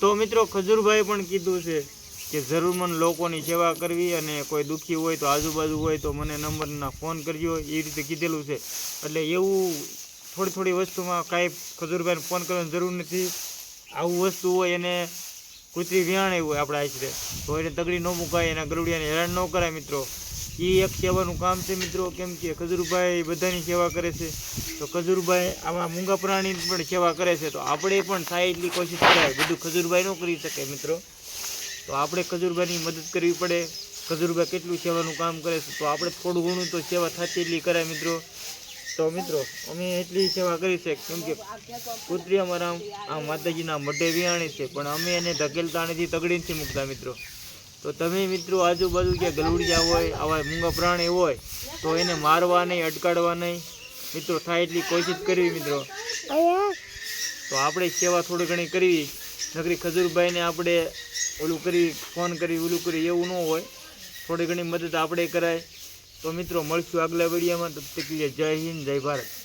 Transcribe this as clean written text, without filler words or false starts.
તો મિત્રો ખજૂરભાઈ પણ કીધું છે કે જરૂરમંદ લોકોની સેવા કરવી અને કોઈ દુઃખી હોય તો આજુબાજુ હોય તો મને નંબરના ફોન કરજો એ રીતે કીધેલું છે. એટલે એવું થોડી વસ્તુમાં કાંઈ ખજૂરભાઈને ફોન કરવાની જરૂર નથી. આવું વસ્તુ હોય એને કૂતરી વિહાણે હોય આપણા આશરે તો એને તગડી ન મુકાય, એના ગરુડિયાને હેરાન ન કરાય મિત્રો. એ એક સેવાનું કામ છે મિત્રો. કેમ કે ખજૂરભાઈ બધાની સેવા કરે છે તો ખજૂરભાઈ આવા મૂંગા પ્રાણીની પણ સેવા કરે છે. તો આપણે પણ થાય એટલી કોશિશ કરાય. બધું ખજૂરભાઈ ન કરી શકે મિત્રો. તો આપણે ખજૂરભાઈની મદદ કરવી પડે. ખજૂરભાઈ કેટલું સેવાનું કામ કરે છે તો આપણે થોડું ઘણું તો સેવા થતી એટલી કરાય મિત્રો. તો મિત્રો અમે એટલી સેવા કરી છે કેમ કે કૂતરી અમારા આ માતાજીના મઢે વિહાણી છે, પણ અમે એને ધકેલતા નથી, તગડી નથી મૂકતા મિત્રો. તો તમે મિત્રો આજુબાજુ ક્યાં ગલુડિયા હોય, આવા મૂંગા પ્રાણી હોય તો એને મારવા નહીં, અટકાડવા નહીં મિત્રો. થાય એટલી કોશિશ કરવી મિત્રો. તો આપણે સેવા થોડી ઘણી કરવી. નકરી ખજૂરભાઈને આપણે ઓલું કરી ફોન કરી ઓલું કરી એવું ન હોય. થોડી ઘણી મદદ આપણે કરાય. તો મિત્રો મળશું આગલા વિડીયોમાં. તબ તક કે લીએ જય હિન્દ, જય ભારત.